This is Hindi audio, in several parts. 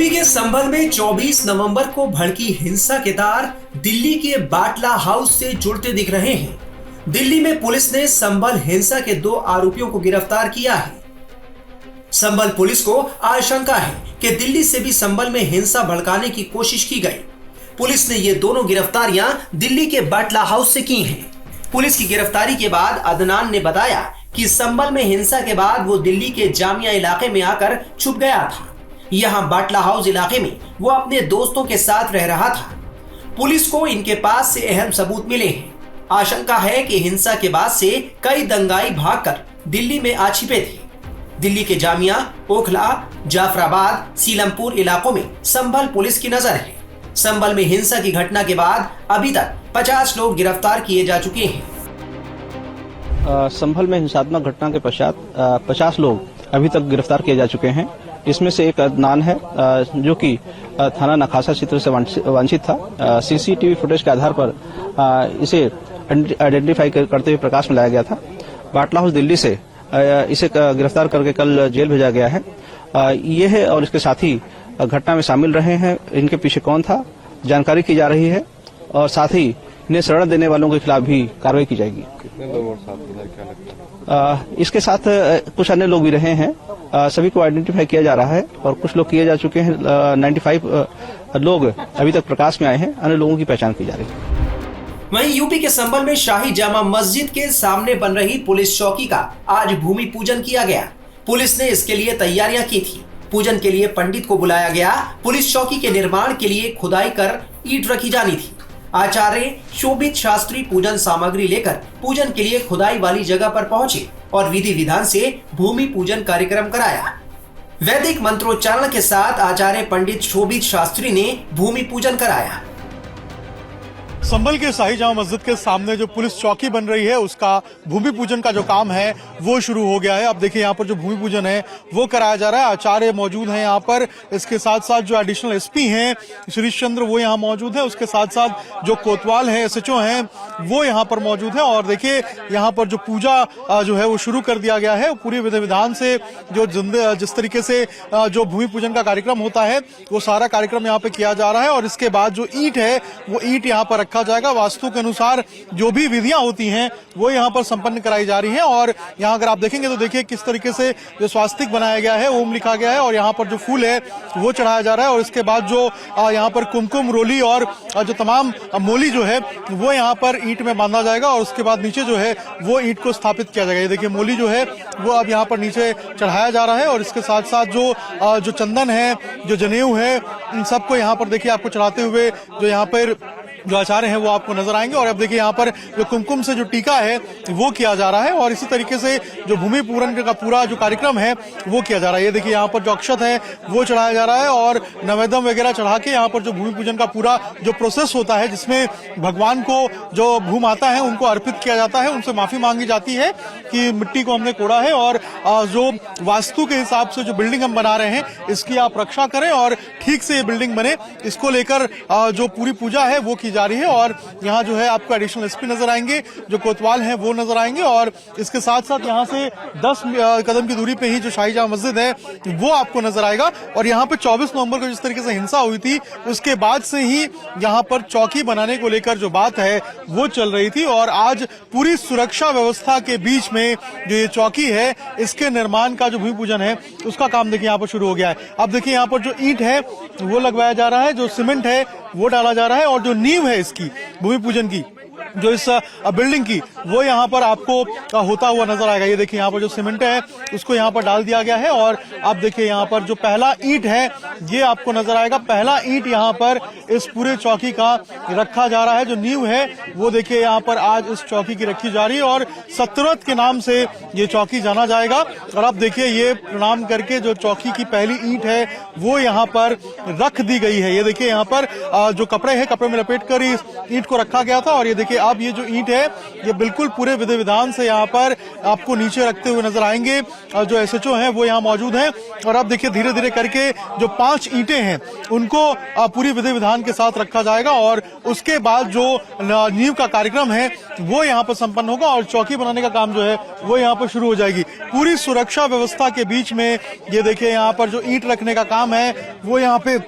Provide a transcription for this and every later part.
यूपी के संभल में 24 नवंबर को भड़की हिंसा के तार दिल्ली के बाटला हाउस से जुड़ते दिख रहे हैं। दिल्ली में पुलिस ने संभल हिंसा के 2 आरोपियों को गिरफ्तार किया है। संभल पुलिस को आशंका है कि दिल्ली से भी संभल में हिंसा भड़काने की कोशिश की गई। पुलिस ने ये दोनों गिरफ्तारियां दिल्ली के बाटला हाउस से की हैं। पुलिस की गिरफ्तारी के बाद अदनान ने बताया कि संभल में हिंसा के बाद वो दिल्ली के जामिया इलाके में आकर छुप गया था। यहाँ बाटला हाउस इलाके में वो अपने दोस्तों के साथ रह रहा था। पुलिस को इनके पास से अहम सबूत मिले हैं। आशंका है कि हिंसा के बाद से कई दंगाई भागकर दिल्ली में आ छिपे थे। दिल्ली के जामिया, ओखला, जाफराबाद, सीलमपुर इलाकों में संभल पुलिस की नजर है। संभल में हिंसा की घटना के बाद अभी तक 50 लोग गिरफ्तार किए जा चुके हैं। संभल में हिंसात्मक घटना के पश्चात 50 लोग अभी तक गिरफ्तार किए जा चुके हैं। इसमें से एक अदनान है जो कि थाना नखासा क्षेत्र से वांछित था। सीसीटीवी फुटेज के आधार पर इसे आइडेंटिफाई करते हुए प्रकाश में लाया गया था। बाटला हाउस दिल्ली से इसे गिरफ्तार करके कल जेल भेजा गया है। ये है और इसके साथी घटना में शामिल रहे हैं। इनके पीछे कौन था जानकारी की जा रही है और साथ ही इन्हें शरण देने वालों के खिलाफ भी कार्रवाई की जाएगी। कितने लोग और साथ हैं, क्या लगता है? इसके साथ कुछ अन्य लोग भी रहे हैं। सभी को आइडेंटिफाई किया जा रहा है और कुछ लोग किए जा चुके हैं। 95 लोग अभी तक प्रकाश में आए हैं। अन्य लोगों की पहचान की जा रही है। वहीं यूपी के संभल में शाही जामा मस्जिद के सामने बन रही पुलिस चौकी का आज भूमि पूजन किया गया। पुलिस ने इसके लिए तैयारियां की थी। पूजन के लिए पंडित को बुलाया गया। पुलिस चौकी के निर्माण के लिए खुदाई कर ईंट रखी जानी थी। आचार्य शोभित शास्त्री पूजन सामग्री लेकर पूजन के लिए खुदाई वाली जगह पर पहुंचे और विधि विधान से भूमि पूजन कार्यक्रम कराया। वैदिक मंत्रोच्चारण के साथ आचार्य पंडित शोभित शास्त्री ने भूमि पूजन कराया। संभल के शाही जामा मस्जिद के सामने जो पुलिस चौकी बन रही है उसका भूमि पूजन का जो काम है वो शुरू हो गया है। अब देखिए यहाँ पर जो भूमि पूजन है वो कराया जा रहा है। आचार्य मौजूद हैं यहाँ पर। इसके साथ साथ जो एडिशनल एसपी हैं श्रीश चंद्र वो यहाँ मौजूद है। उसके साथ साथ जो कोतवाल हैं, एसएचओ हैं, वो यहाँ पर मौजूद है। और देखिए यहाँ पर जो पूजा जो है वो शुरू कर दिया गया है। पूरी विधि विधान से जो जिस तरीके से जो भूमि पूजन का कार्यक्रम होता है वो सारा कार्यक्रम यहाँ पे किया जा रहा है। और इसके बाद जो ईंट है वो ईंट यहाँ पर रखा जाएगा। वास्तु के अनुसार जो भी विधियां होती हैं वो यहाँ पर संपन्न कराई जा रही हैं। और यहाँ अगर आप देखेंगे तो देखिए किस तरीके से जो स्वास्तिक बनाया गया है, ओम लिखा गया है और यहाँ पर जो फूल है वो चढ़ाया जा रहा है। और इसके बाद जो यहाँ पर कुमकुम, रोली और जो तमाम मोली जो है वो यहाँ पर ईंट में बांधा जाएगा। और उसके बाद नीचे जो है वो ईंट को स्थापित किया जाएगा। ये देखिए मोली जो है वो अब यहाँ पर नीचे चढ़ाया जा रहा है। और इसके साथ साथ जो चंदन है, जो जनेऊ है, इन सबको यहाँ पर देखिए आपको चढ़ाते हुए जो यहाँ पर जो आचार्य हैं वो आपको नजर आएंगे। और अब देखिए यहाँ पर जो कुमकुम से जो टीका है वो किया जा रहा है। और इसी तरीके से जो भूमि पूजन का पूरा जो कार्यक्रम है वो किया जा रहा है। ये देखिए यहाँ पर जो अक्षत है वो चढ़ाया जा रहा है और नवेदम वगैरह चढ़ा के यहाँ पर जो भूमि पूजन का पूरा जो प्रोसेस होता है जिसमें भगवान को जो भूमाता है उनको अर्पित किया जाता है, उनसे माफी मांगी जाती है कि मिट्टी को हमने कोड़ा है और जो वास्तु के हिसाब से जो बिल्डिंग हम बना रहे हैं इसकी आप रक्षा करें और ठीक से ये बिल्डिंग बने, इसको लेकर जो पूरी पूजा है वो की जा रही है। और यहाँ जो है आपको एडिशनल एसपी नजर आएंगे, जो कोतवाल हैं वो नजर आएंगे। और इसके साथ साथ यहाँ से 10 कदम की दूरी पे ही जो शाही जामा मस्जिद है वो आपको नजर आएगा। और यहाँ पे 24 नवंबर को जिस तरीके से हिंसा हुई थी उसके बाद से ही यहाँ पर चौकी बनाने को लेकर जो बात है वो चल रही थी। और आज पूरी सुरक्षा व्यवस्था के बीच में जो ये चौकी है इसके निर्माण का जो भूमि पूजन है उसका काम देखिए यहाँ पर शुरू हो गया है। अब देखिए यहाँ पर जो ईंट है वो लगवाया जा रहा है, जो सीमेंट है वो डाला जा रहा है और जो नींव है इसकी भूमि पूजन की जो इस बिल्डिंग की वो यहाँ पर आपको होता हुआ नजर आएगा। ये देखिए यहाँ पर जो सीमेंट है उसको यहाँ पर डाल दिया गया है। और आप देखिए यहाँ पर जो पहला ईंट है ये आपको नजर आएगा। पहला ईंट यहाँ पर इस पूरे चौकी का रखा जा रहा है। जो नींव है वो देखिए यहाँ पर आज इस चौकी की रखी जा रही है और सत्रवत के नाम से ये चौकी जाना जाएगा। और आप देखिए ये प्रणाम करके जो चौकी की पहली ईंट है वो यहाँ पर रख दी गई है। ये देखिए यहाँ पर जो कपड़े हैं, कपड़े में लपेट कर इस ईंट को रखा गया था। और ये देखिए देखिए अब ये जो ईंट है ये बिल्कुल पूरे विधि विधान से यहाँ पर आपको नीचे रखते हुए नजर आएंगे। और जो एसएचओ हैं वो यहाँ मौजूद हैं और अब देखिए धीरे धीरे करके जो 5 ईंटें हैं उनको पूरी विधि विधान के साथ रखा जाएगा और उसके बाद जो नींव का कार्यक्रम है वो यहाँ पर संपन्न होगा और चौकी बनाने का काम जो है वो यहाँ पर शुरू हो जाएगी। पूरी सुरक्षा व्यवस्था के बीच में ये देखिए यहाँ पर जो ईंट रखने का काम है वो यहाँ पे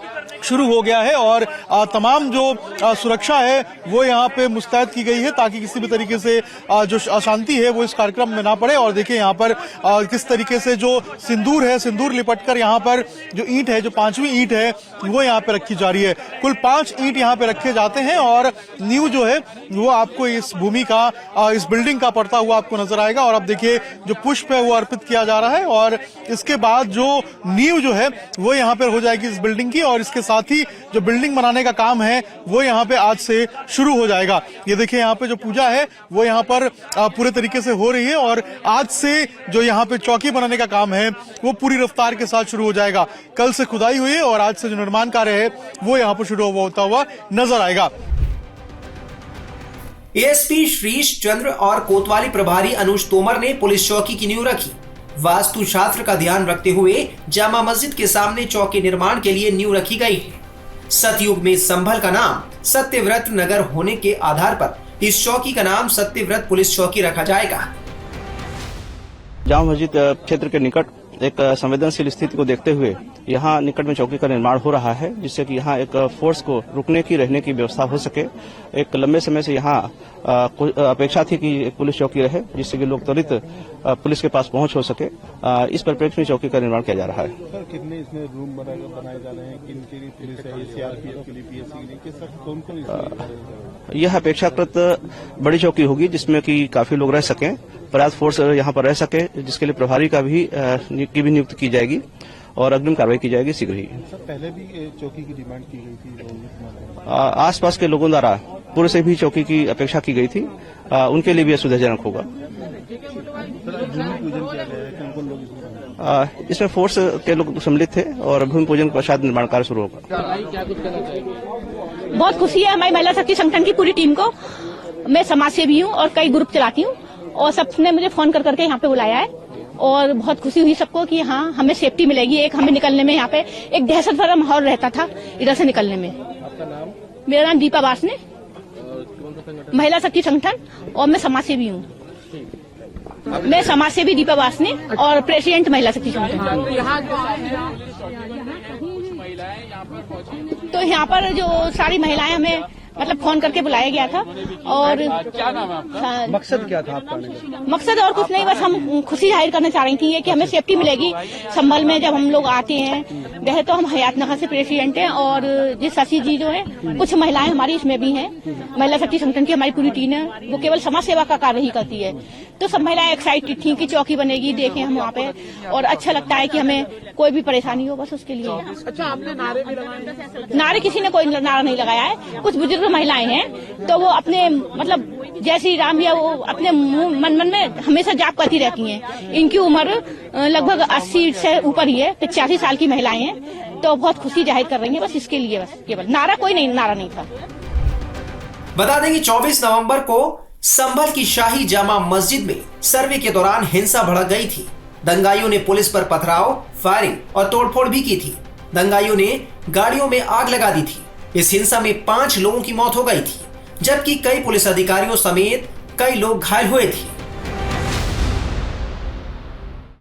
शुरू हो गया है और तमाम जो सुरक्षा है वो यहाँ पे मुस्तैद की गई है ताकि किसी भी तरीके से जो अशांति है वो इस कार्यक्रम में ना पड़े। और देखिए यहाँ पर किस तरीके से जो सिंदूर है, सिंदूर लिपटकर यहाँ पर जो ईंट है, जो 5वीं ईंट है वो यहाँ पे रखी जा रही है। कुल 5 ईंट यहाँ पे रखे जाते हैं और नींव जो है वो आपको इस भूमि का, इस बिल्डिंग का पड़ता हुआ आपको नजर आएगा। और अब देखिए जो पुष्प है वो अर्पित किया जा रहा है और इसके बाद जो नींव जो है वो यहाँ पर हो जाएगी इस बिल्डिंग की और इसके साथ ही जो बिल्डिंग बनाने का काम है वो यहाँ पे आज से शुरू हो जाएगा। ये देखिए यहाँ पे जो पूजा है वो यहाँ पर पूरे तरीके से हो रही है और आज से जो यहाँ पे चौकी बनाने का काम है वो पूरी रफ्तार के साथ शुरू हो जाएगा। कल से खुदाई हुई है और आज से जो निर्माण कार्य है वो यहाँ पर शुरू होता हुआ नजर आएगा। एएसपी श्रीश चंद्र और कोतवाली प्रभारी अनुज तोमर ने पुलिस चौकी की नींव रखी। वास्तु शास्त्र का ध्यान रखते हुए जामा मस्जिद के सामने चौकी निर्माण के लिए नींव रखी गई है। सतयुग में संभल का नाम सत्यव्रत नगर होने के आधार पर इस चौकी का नाम सत्यव्रत पुलिस चौकी रखा जाएगा। जामा मस्जिद क्षेत्र के निकट एक संवेदनशील स्थिति को देखते हुए यहाँ निकट में चौकी का निर्माण हो रहा है, जिससे कि यहाँ एक फोर्स को रुकने की, रहने की व्यवस्था हो सके। एक लंबे समय से यहाँ अपेक्षा थी कि एक पुलिस चौकी रहे, जिससे कि लोग त्वरित पुलिस के पास पहुंच हो सके। इस परिप्रेक्ष्य में चौकी का निर्माण किया जा रहा है। सर, कितने इसमें रूम बनाए जा रहे हैं? किन के लिए पुलिस है? सीआरपीएफ के लिए, पीएससी के लिए, किस कौन यह अपेक्षाकृत बड़ी चौकी होगी जिसमें कि काफी लोग रह सकें, पर्याप्त फोर्स यहाँ पर रह सके, जिसके लिए प्रभारी की भी नियुक्ति की जाएगी और अग्रिम कार्रवाई की जाएगी शीघ्र ही। सर, पहले भी चौकी की डिमांड की गई थी? आसपास के लोगों द्वारा पूर्व से भी चौकी की अपेक्षा की गई थी, उनके लिए भी यह सुविधाजनक होगा। इसमें फोर्स के लोग सम्मिलित थे और भूमि पूजन के पश्चात निर्माण कार्य शुरू होगा। बहुत खुशी है हमारी महिला शक्ति संगठन की पूरी टीम को। मैं समाज सेवी हूँ और कई ग्रुप चलाती हूँ और सबने मुझे फोन कर करके यहाँ पे बुलाया है और बहुत खुशी हुई सबको कि हाँ हमें सेफ्टी मिलेगी। एक हमें निकलने में यहाँ पे एक दहशत भरा माहौल रहता था इधर से निकलने में। आपका नाम? मेरा नाम दीपा वासने, महिला शक्ति संगठन, और मैं समाज सेवी हूँ। मैं समाज सेवी दीपा वासने और प्रेसिडेंट महिला शक्ति संगठन। तो यहाँ पर जो सारी महिलाएं हमें मतलब फोन करके बुलाया गया था और क्या नाम है आपका? मकसद क्या था आपका? मकसद और कुछ नहीं, बस हम खुशी जाहिर करना चाह रही थी ये कि हमें सेफ्टी मिलेगी संभल में जब हम लोग आते हैं। वैसे तो हम हयातनगर से प्रेसिडेंट हैं और जिस शशि जी जो है, कुछ महिलाएं हमारी इसमें भी हैं। महिला शक्ति संगठन की हमारी पूरी टीम है, वो केवल समाज सेवा का कार्य ही करती है। तो सब महिलाएं एक्साइटेड थी कि चौकी बनेगी, देखें हम वहाँ पे, और अच्छा लगता है कि हमें कोई भी परेशानी हो बस उसके लिए। अच्छा, आपने नारे भी लगाए? नारे किसी ने कोई नारा नहीं लगाया है। कुछ बुजुर्ग महिलाएं हैं तो वो अपने मतलब जय श्री राम या वो अपने मन में हमेशा जाप करती रहती हैं। इनकी उम्र लगभग 80 से ऊपर ही है, 85 साल की महिलाएं हैं, तो बहुत खुशी जाहिर कर रही हैं बस इसके लिए। बस केवल नारा नहीं था। बता दें कि 24 नवंबर को संभल की शाही जामा मस्जिद में सर्वे के दौरान हिंसा भड़क गई थी। दंगाइयों ने पुलिस पर पथराव, फायरिंग और तोड़फोड़ भी की थी। दंगाइयों ने गाड़ियों में आग लगा दी थी। इस हिंसा में 5 लोगों की मौत हो गई थी, जबकि कई पुलिस अधिकारियों समेत कई लोग घायल हुए थे।